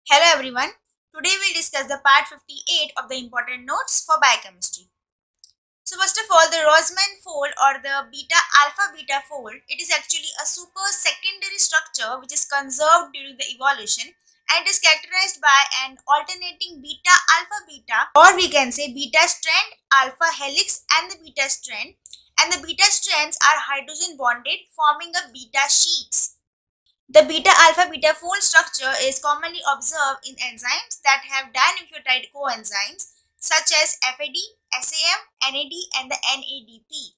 Hello everyone. Today we'll discuss the part 58 of the important notes for biochemistry. So first of all, the Rosman fold or the beta alpha beta fold, it is actually a super secondary structure which is conserved during the evolution and is characterized by an alternating beta alpha beta, or we can say beta strand, alpha helix and the beta strand, and the beta strands are hydrogen bonded forming a beta sheets. The beta alpha beta fold structure is commonly observed in enzymes that have dinucleotide coenzymes such as FAD, SAM, NAD, and the NADP.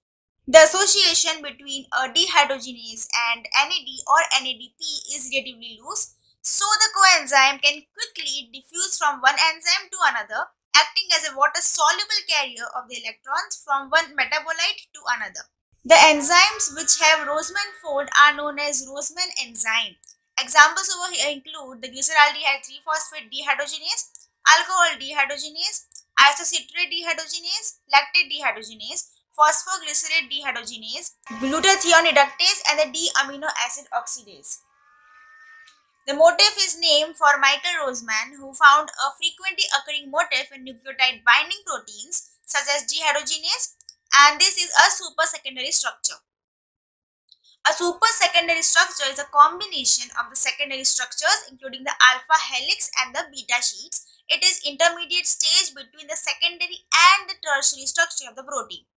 The association between a dehydrogenase and NAD or NADP is relatively loose, so the coenzyme can quickly diffuse from one enzyme to another, acting as a water-soluble carrier of the electrons from one metabolite to another. The enzymes which have Rosman fold are known as Rosman enzyme. Examples over here include the glyceraldehyde 3-phosphate dehydrogenase, alcohol dehydrogenase, isocitrate dehydrogenase, lactate dehydrogenase, phosphoglycerate dehydrogenase, glutathione reductase, and the D-amino acid oxidase. The motif is named for Michael Rosman, who found a frequently occurring motif in nucleotide binding proteins such as dehydrogenase, and this is a supersecondary structure. A supersecondary structure is a combination of the secondary structures including the alpha helix and the beta sheets. It is intermediate stage between the secondary and the tertiary structure of the protein.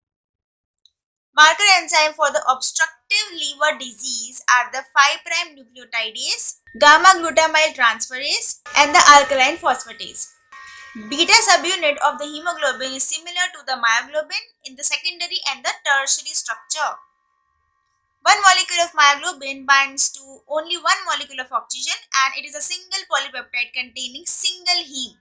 Marker enzyme for the obstructive liver disease are the 5' nucleotidase, gamma glutamyl transferase, and the alkaline phosphatase. Beta subunit of the hemoglobin is similar to the myoglobin in the secondary and the tertiary structure. One molecule of myoglobin binds to only one molecule of oxygen and it is a single polypeptide containing single heme.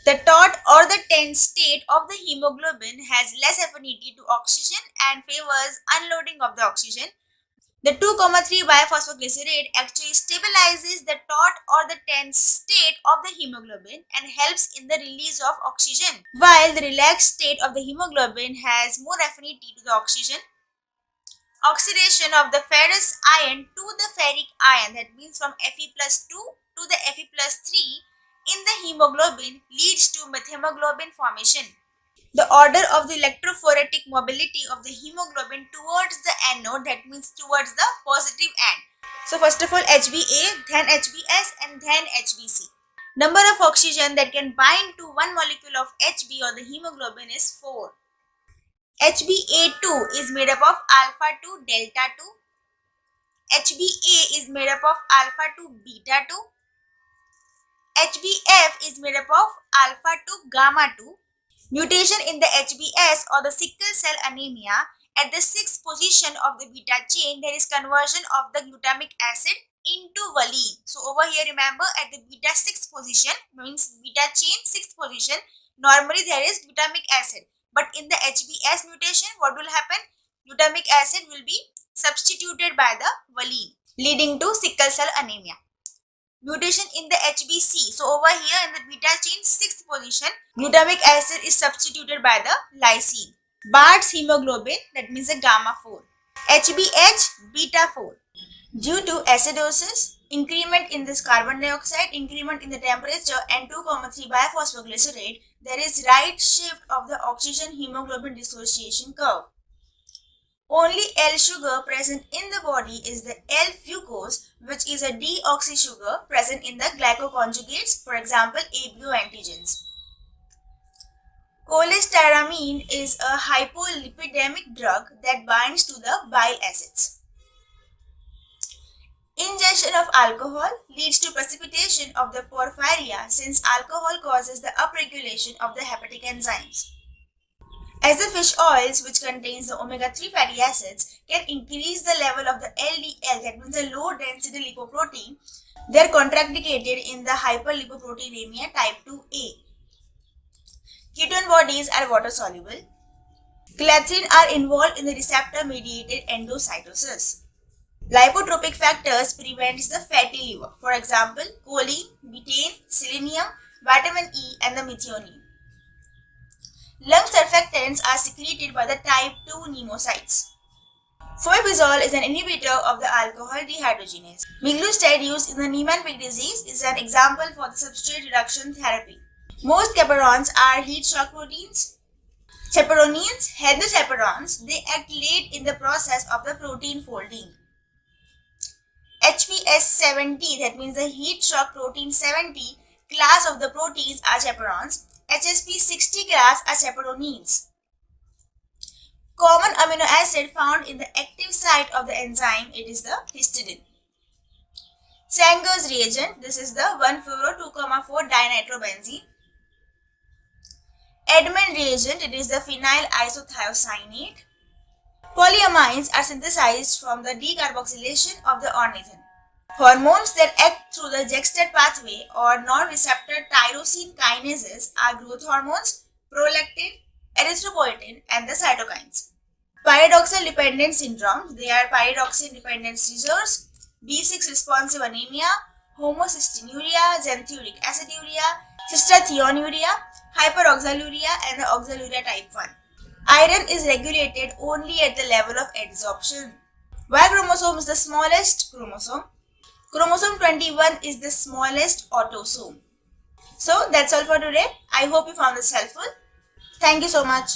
The taut or the tense state of the hemoglobin has less affinity to oxygen and favors unloading of the oxygen. The 2,3 biphosphoglycerate actually stabilizes the taut or the tense state of the hemoglobin and helps in the release of oxygen, while the relaxed state of the hemoglobin has more affinity to the oxygen. Oxidation of the ferrous ion to the ferric ion, that means from Fe plus 2 to the Fe plus 3 in the hemoglobin, leads to methemoglobin formation. The order of the electrophoretic mobility of the hemoglobin towards the anode, that means towards the positive end. So first of all HbA, then HbS, and then HbC. Number of oxygen that can bind to one molecule of Hb or the hemoglobin is 4. HbA2 is made up of alpha 2 delta 2. HbA is made up of alpha 2 beta 2. HbF is made up of alpha 2 gamma 2. Mutation in the HbS or the sickle cell anemia, at the 6th position of the beta chain, there is conversion of the glutamic acid into valine. So over here, remember, at the beta 6th position, means beta chain 6th position, normally there is glutamic acid. But in the HbS mutation, what will happen? Glutamic acid will be substituted by the valine, leading to sickle cell anemia. Mutation in the HbC. So over here in the beta chain 6th position, glutamic acid is substituted by the lysine. Bart's hemoglobin, that means a gamma 4. HbH beta 4. Due to acidosis, increment in this carbon dioxide, increment in the temperature, and 2,3 biphosphoglycerate, there is right shift of the oxygen hemoglobin dissociation curve. Only L sugar present in the body is the L-fucose, which is a deoxy sugar present in the glycoconjugates, for example, ABO antigens. Cholestyramine is a hypolipidemic drug that binds to the bile acids. Ingestion of alcohol leads to precipitation of the porphyria, since alcohol causes the upregulation of the hepatic enzymes. As the fish oils, which contains the omega-3 fatty acids, can increase the level of the LDL, that means the low density lipoprotein, they are contraindicated in the hyperlipoproteinemia type 2A. Ketone bodies are water soluble. Glycerin are involved in the receptor mediated endocytosis. Lipotropic factors prevents the fatty liver, for example, choline, betaine, selenium, vitamin E, and the methionine. Lung surfactants are secreted by the type 2 pneumocytes. Fluibazole is an inhibitor of the alcohol dehydrogenase. Miglustat used in the Niemann-Pick disease is an example for the substrate reduction therapy. Most chaperones are heat shock proteins. Chaperonins, healthy chaperones, they act late in the process of the protein folding. HPS70, that means the heat shock protein 70 class of the proteins are chaperones. HSP60 class are chaperonins. Common amino acid found in the active site of the enzyme, it is the histidine. Sanger's reagent, this is the 1,4,2,4 dinitrobenzene. Edman reagent, it is the phenyl isothiocyanate. Polyamines are synthesized from the decarboxylation of the ornithine. Hormones that act through the Jexted pathway or non-receptor tyrosine kinases are growth hormones, prolactin, erythropoietin, and the cytokines. Pyridoxal dependent syndromes, they are pyridoxine dependent seizures, B6 responsive anemia, homocystinuria, xanthuric aciduria, cystathionuria, hyperoxaluria, and the oxaluria type 1. Iron is regulated only at the level of adsorption. Y chromosome is the smallest chromosome. Chromosome 21 is the smallest autosome. So that's all for today. I hope you found this helpful. Thank you so much.